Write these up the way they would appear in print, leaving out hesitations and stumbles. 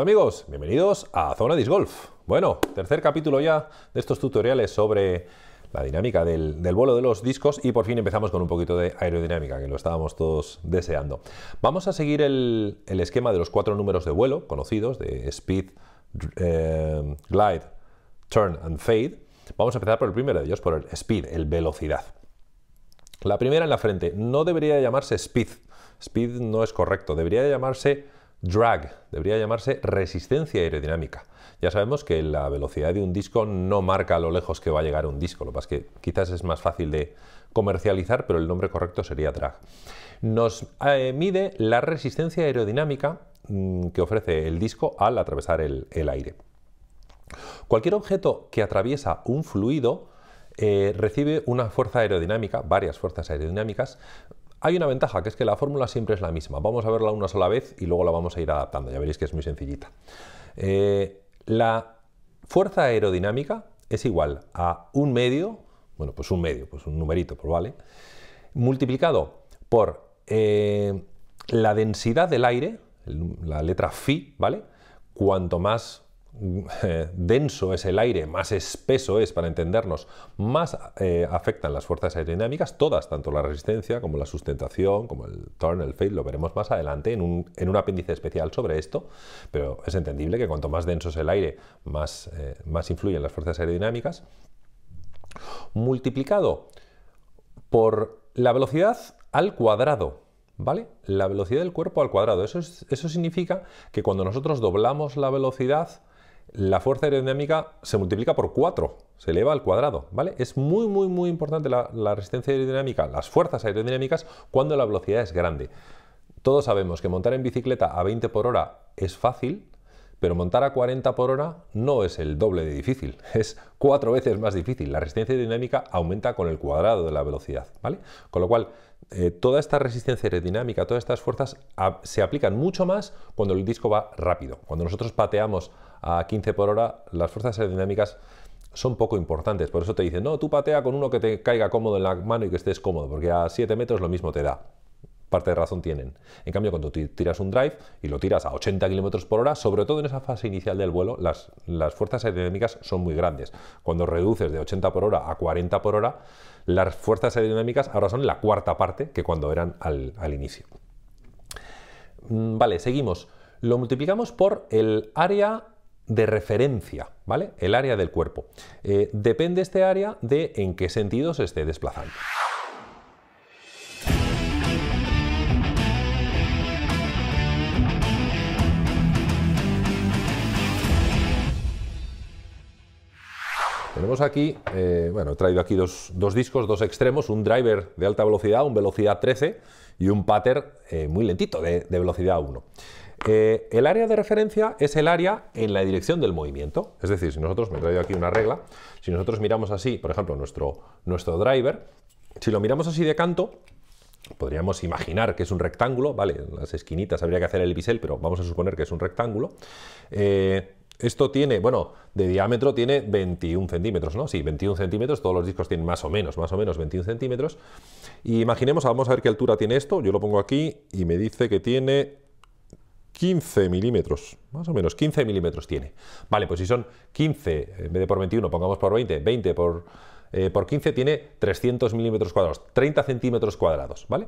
Hola amigos, bienvenidos a Zona Disc Golf. Bueno, tercer capítulo ya de estos tutoriales sobre la dinámica del vuelo de los discos y por fin empezamos con un poquito de aerodinámica, que lo estábamos todos deseando. Vamos a seguir el esquema de los 4 números de vuelo conocidos, de Speed, Glide, Turn and Fade. Vamos a empezar por el primero de ellos, por el Speed, el velocidad. La primera en la frente no debería llamarse Speed. Speed no es correcto, debería llamarse Drag, debería llamarse resistencia aerodinámica. Ya sabemos que la velocidad de un disco no marca a lo lejos que va a llegar un disco, lo que pasa es que quizás es más fácil de comercializar, pero el nombre correcto sería drag. Nos mide la resistencia aerodinámica que ofrece el disco al atravesar el aire. Cualquier objeto que atraviesa un fluido recibe una fuerza aerodinámica, varias fuerzas aerodinámicas. Hay una ventaja, que es que la fórmula siempre es la misma. Vamos a verla una sola vez y luego la vamos a ir adaptando. Ya veréis que es muy sencillita. La fuerza aerodinámica es igual a un medio, pues un numerito, pues vale, multiplicado por la densidad del aire, la letra phi, ¿vale? Cuanto más denso es el aire, más espeso es, para entendernos, más afectan las fuerzas aerodinámicas, todas, tanto la resistencia como la sustentación, como el turn, el fade, lo veremos más adelante en un apéndice especial sobre esto, pero es entendible que cuanto más denso es el aire, más influyen las fuerzas aerodinámicas, multiplicado por la velocidad al cuadrado, ¿vale? La velocidad del cuerpo al cuadrado. Eso significa que cuando nosotros doblamos la velocidad, la fuerza aerodinámica se multiplica por 4, se eleva al cuadrado, ¿vale? Es muy importante la resistencia aerodinámica, las fuerzas aerodinámicas, cuando la velocidad es grande. Todos sabemos que montar en bicicleta a 20 por hora es fácil, pero montar a 40 por hora no es el doble de difícil, es 4 veces más difícil. La resistencia aerodinámica aumenta con el cuadrado de la velocidad, ¿vale? Con lo cual, toda esta resistencia aerodinámica, todas estas fuerzas se aplican mucho más cuando el disco va rápido. Cuando nosotros pateamos a 15 por hora, las fuerzas aerodinámicas son poco importantes. Por eso te dicen, no, tú patea con uno que te caiga cómodo en la mano y que estés cómodo, porque a 7 metros lo mismo te da. Parte de razón tienen. En cambio, cuando tiras un drive y lo tiras a 80 km por hora, sobre todo en esa fase inicial del vuelo, las fuerzas aerodinámicas son muy grandes. Cuando reduces de 80 por hora a 40 por hora, las fuerzas aerodinámicas ahora son la cuarta parte que cuando eran al inicio. Vale, seguimos. Lo multiplicamos por el área de referencia, ¿vale? El área del cuerpo. Depende este área de en qué sentido se esté desplazando. Tenemos aquí, he traído aquí dos discos, dos extremos, un driver de alta velocidad, un velocidad 13 y un putter muy lentito de velocidad 1. El área de referencia es el área en la dirección del movimiento. Es decir, si nosotros, me he traído aquí una regla, si nosotros miramos así, por ejemplo, nuestro driver, si lo miramos así de canto, podríamos imaginar que es un rectángulo, ¿vale? En las esquinitas habría que hacer el bisel, pero vamos a suponer que es un rectángulo. Esto tiene, de diámetro tiene 21 centímetros, ¿no? Sí, 21 centímetros, todos los discos tienen más o menos 21 centímetros. Y imaginemos, vamos a ver qué altura tiene esto, yo lo pongo aquí y me dice que tiene 15 milímetros, más o menos 15 milímetros tiene. Vale, pues si son 15, en vez de por 21, pongamos por 20, 20 por 15 tiene 300 milímetros cuadrados, 30 centímetros cuadrados, ¿vale?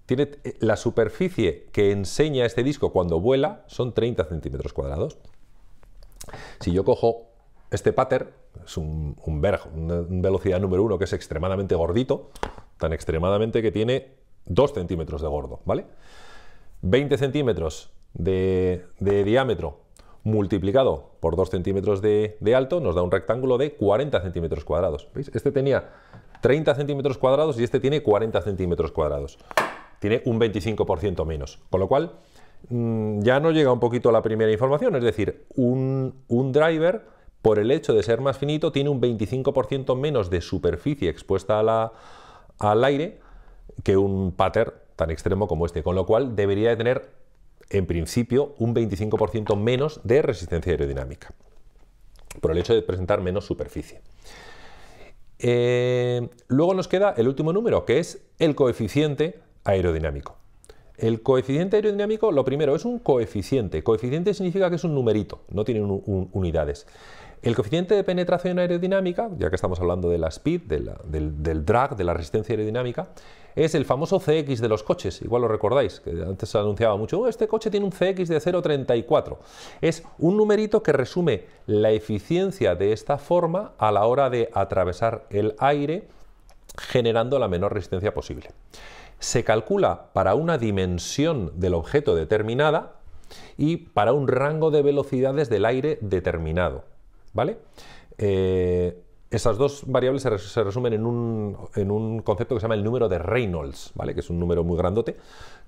Tiene la superficie que enseña este disco cuando vuela son 30 centímetros cuadrados. Si yo cojo este putter, es un Berg, una velocidad número 1 que es extremadamente gordito, tan extremadamente que tiene 2 centímetros de gordo, ¿vale? 20 centímetros de diámetro multiplicado por 2 centímetros de alto nos da un rectángulo de 40 centímetros cuadrados. ¿Veis? Este tenía 30 centímetros cuadrados y este tiene 40 centímetros cuadrados. Tiene un 25% menos, con lo cual ya no llega un poquito a la primera información, es decir, un driver, por el hecho de ser más finito, tiene un 25% menos de superficie expuesta al aire que un putter tan extremo como este, con lo cual debería de tener, en principio, un 25% menos de resistencia aerodinámica, por el hecho de presentar menos superficie. Luego nos queda el último número, que es el coeficiente aerodinámico. El coeficiente aerodinámico, lo primero, es un coeficiente. Coeficiente significa que es un numerito, no tiene unidades. El coeficiente de penetración aerodinámica, ya que estamos hablando de la speed, del drag, de la resistencia aerodinámica, es el famoso CX de los coches. Igual lo recordáis, que antes se anunciaba mucho, este coche tiene un CX de 0,34. Es un numerito que resume la eficiencia de esta forma a la hora de atravesar el aire generando la menor resistencia posible. Se calcula para una dimensión del objeto determinada y para un rango de velocidades del aire determinado, ¿vale? Esas dos variables se resumen en un concepto que se llama el número de Reynolds, ¿vale? Que es un número muy grandote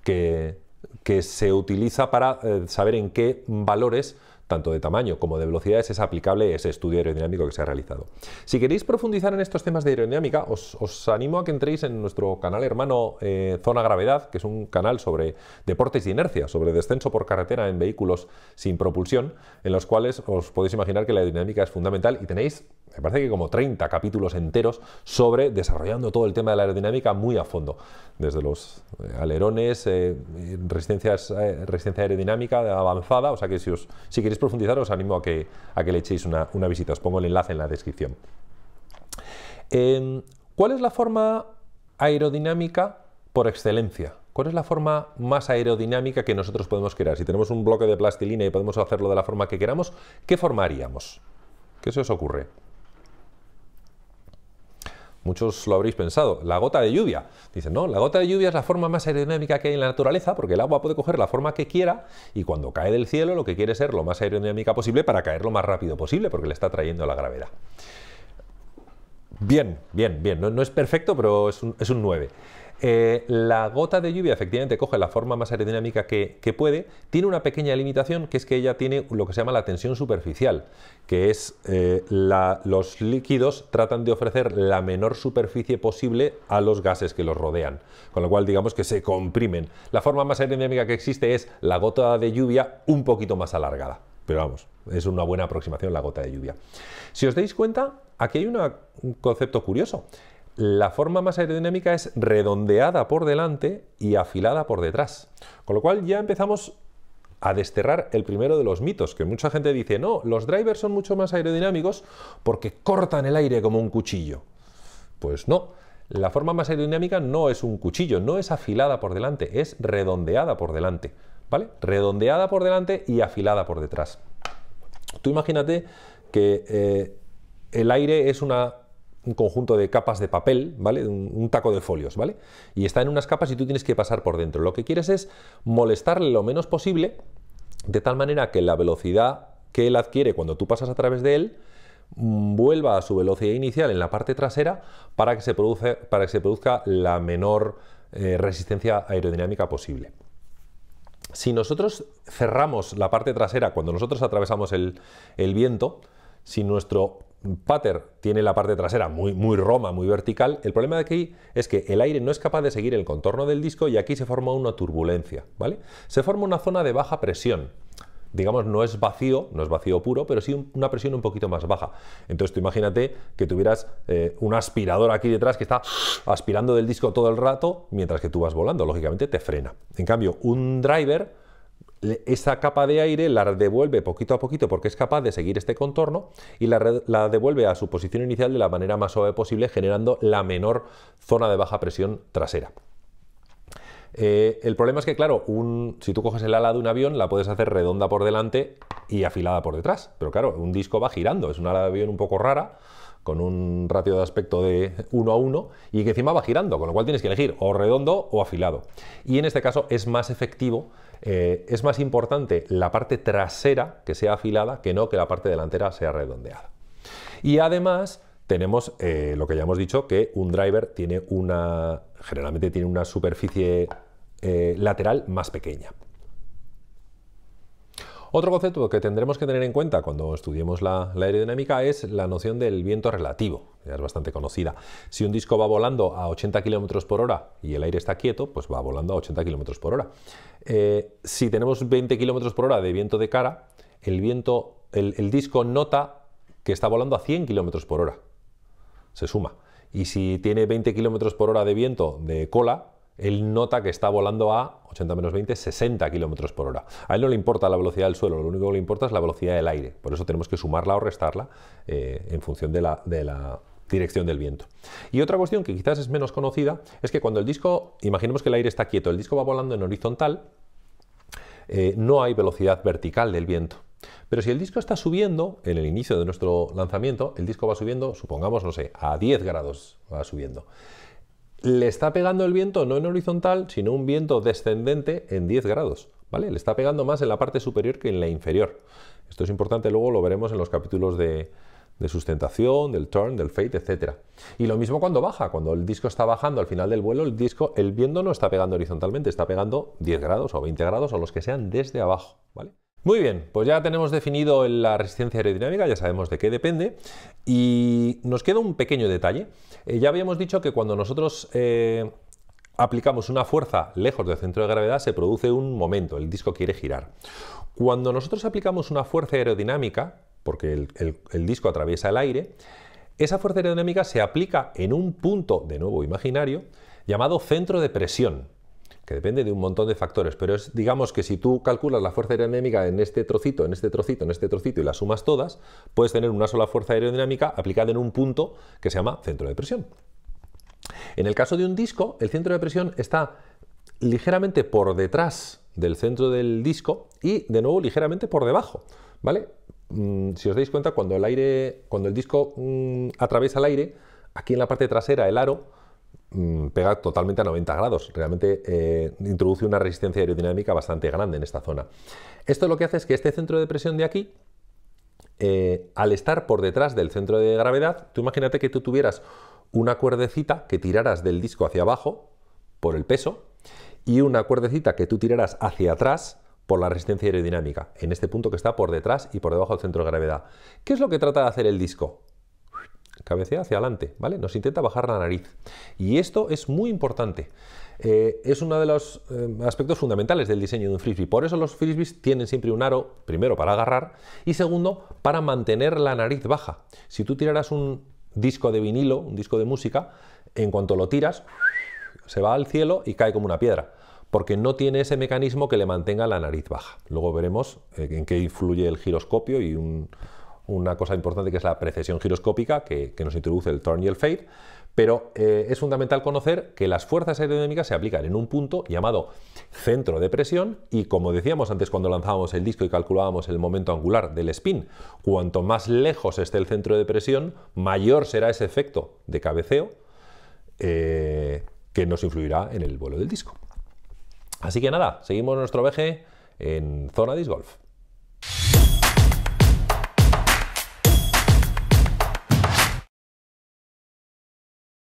que se utiliza para saber en qué valores, tanto de tamaño como de velocidades, es aplicable ese estudio aerodinámico que se ha realizado. Si queréis profundizar en estos temas de aerodinámica, os animo a que entréis en nuestro canal hermano Zona Gravedad, que es un canal sobre deportes y inercia, sobre descenso por carretera en vehículos sin propulsión, en los cuales os podéis imaginar que la aerodinámica es fundamental y tenéis, me parece que como 30 capítulos enteros sobre desarrollando todo el tema de la aerodinámica muy a fondo, desde los alerones, resistencia aerodinámica avanzada, o sea que si queréis profundizar os animo a que le echéis una visita, os pongo el enlace en la descripción. ¿Cuál es la forma aerodinámica por excelencia? ¿Cuál es la forma más aerodinámica que nosotros podemos crear? Si tenemos un bloque de plastilina y podemos hacerlo de la forma que queramos, ¿qué forma haríamos? ¿Qué se os ocurre? Muchos lo habréis pensado, la gota de lluvia. Dicen, no, la gota de lluvia es la forma más aerodinámica que hay en la naturaleza porque el agua puede coger la forma que quiera y cuando cae del cielo lo que quiere es ser lo más aerodinámica posible para caer lo más rápido posible porque le está trayendo la gravedad. Bien. No es perfecto, pero es un 9. La gota de lluvia efectivamente coge la forma más aerodinámica que puede, tiene una pequeña limitación que es que ella tiene lo que se llama la tensión superficial, que es los líquidos tratan de ofrecer la menor superficie posible a los gases que los rodean, con lo cual digamos que se comprimen. La forma más aerodinámica que existe es la gota de lluvia un poquito más alargada, pero vamos, es una buena aproximación la gota de lluvia. Si os dais cuenta, aquí hay un concepto curioso. La forma más aerodinámica es redondeada por delante y afilada por detrás. Con lo cual ya empezamos a desterrar el primero de los mitos, que mucha gente dice, no, los drivers son mucho más aerodinámicos porque cortan el aire como un cuchillo. Pues no, la forma más aerodinámica no es un cuchillo, no es afilada por delante, es redondeada por delante, ¿vale? Redondeada por delante y afilada por detrás. Tú imagínate que el aire es un conjunto de capas de papel, ¿vale? Un taco de folios, ¿vale? Y está en unas capas y tú tienes que pasar por dentro. Lo que quieres es molestarle lo menos posible, de tal manera que la velocidad que él adquiere cuando tú pasas a través de él vuelva a su velocidad inicial en la parte trasera para que se produzca la menor resistencia aerodinámica posible. Si nosotros cerramos la parte trasera cuando nosotros atravesamos el viento, si nuestro pater tiene la parte trasera muy roma, muy vertical, el problema de aquí es que el aire no es capaz de seguir el contorno del disco y aquí se forma una turbulencia, ¿vale? Se forma una zona de baja presión. Digamos, no es vacío puro, pero sí una presión un poquito más baja. Entonces tú imagínate que tuvieras un aspirador aquí detrás que está aspirando del disco todo el rato mientras que tú vas volando, lógicamente te frena. En cambio, un driver, esa capa de aire la devuelve poquito a poquito porque es capaz de seguir este contorno y la devuelve a su posición inicial de la manera más suave posible, generando la menor zona de baja presión trasera. El problema es que, claro, si tú coges el ala de un avión, la puedes hacer redonda por delante y afilada por detrás. Pero claro, un disco va girando, es una ala de avión un poco rara, con un ratio de aspecto de 1:1 y que encima va girando, con lo cual tienes que elegir o redondo o afilado. Y en este caso es más efectivo, es más importante la parte trasera que sea afilada que no que la parte delantera sea redondeada. Y además tenemos lo que ya hemos dicho, que un driver generalmente tiene una superficie lateral más pequeña. Otro concepto que tendremos que tener en cuenta cuando estudiemos la aerodinámica es la noción del viento relativo, ya es bastante conocida. Si un disco va volando a 80 km por hora y el aire está quieto, pues va volando a 80 km por hora. Si tenemos 20 km por hora de viento de cara, el disco nota que está volando a 100 km por hora. Se suma. Y si tiene 20 km por hora de viento de cola, él nota que está volando a 80 menos 20, 60 km por hora. A él no le importa la velocidad del suelo, lo único que le importa es la velocidad del aire. Por eso tenemos que sumarla o restarla en función de la dirección del viento. Y otra cuestión que quizás es menos conocida es que cuando el disco, imaginemos que el aire está quieto, el disco va volando en horizontal, no hay velocidad vertical del viento. Pero si el disco está subiendo, en el inicio de nuestro lanzamiento, el disco va subiendo, supongamos, no sé, a 10 grados va subiendo. Le está pegando el viento no en horizontal, sino un viento descendente en 10 grados, ¿vale? Le está pegando más en la parte superior que en la inferior. Esto es importante, luego lo veremos en los capítulos de sustentación, del turn, del fade, etc. Y lo mismo cuando baja, cuando el disco está bajando al final del vuelo, el viento no está pegando horizontalmente, está pegando 10 grados o 20 grados o los que sean desde abajo, ¿vale? Muy bien, pues ya tenemos definido la resistencia aerodinámica, ya sabemos de qué depende y nos queda un pequeño detalle. Ya habíamos dicho que cuando nosotros aplicamos una fuerza lejos del centro de gravedad se produce un momento, el disco quiere girar. Cuando nosotros aplicamos una fuerza aerodinámica, porque el disco atraviesa el aire, esa fuerza aerodinámica se aplica en un punto, de nuevo imaginario, llamado centro de presión, que depende de un montón de factores, pero es, digamos que si tú calculas la fuerza aerodinámica en este trocito, en este trocito, en este trocito y las sumas todas, puedes tener una sola fuerza aerodinámica aplicada en un punto que se llama centro de presión. En el caso de un disco, el centro de presión está ligeramente por detrás del centro del disco y, de nuevo, ligeramente por debajo, ¿vale? Si os dais cuenta, cuando el disco atraviesa el aire, aquí en la parte trasera el aro pega totalmente a 90 grados, realmente introduce una resistencia aerodinámica bastante grande en esta zona. Esto lo que hace es que este centro de presión de aquí, al estar por detrás del centro de gravedad, tú imagínate que tú tuvieras una cuerdecita que tiraras del disco hacia abajo por el peso y una cuerdecita que tú tiraras hacia atrás por la resistencia aerodinámica, en este punto que está por detrás y por debajo del centro de gravedad. ¿Qué es lo que trata de hacer el disco? Cabecea hacia adelante, ¿vale? Nos intenta bajar la nariz. Y esto es muy importante. Es uno de los aspectos fundamentales del diseño de un frisbee. Por eso los frisbees tienen siempre un aro, primero para agarrar y segundo para mantener la nariz baja. Si tú tiraras un disco de vinilo, un disco de música, en cuanto lo tiras, se va al cielo y cae como una piedra, porque no tiene ese mecanismo que le mantenga la nariz baja. Luego veremos en qué influye el giroscopio y una cosa importante que es la precesión giroscópica que nos introduce el turn y el fade, pero es fundamental conocer que las fuerzas aerodinámicas se aplican en un punto llamado centro de presión y, como decíamos antes cuando lanzábamos el disco y calculábamos el momento angular del spin, cuanto más lejos esté el centro de presión, mayor será ese efecto de cabeceo que nos influirá en el vuelo del disco. Así que nada, seguimos nuestro viaje en Zona Disc Golf.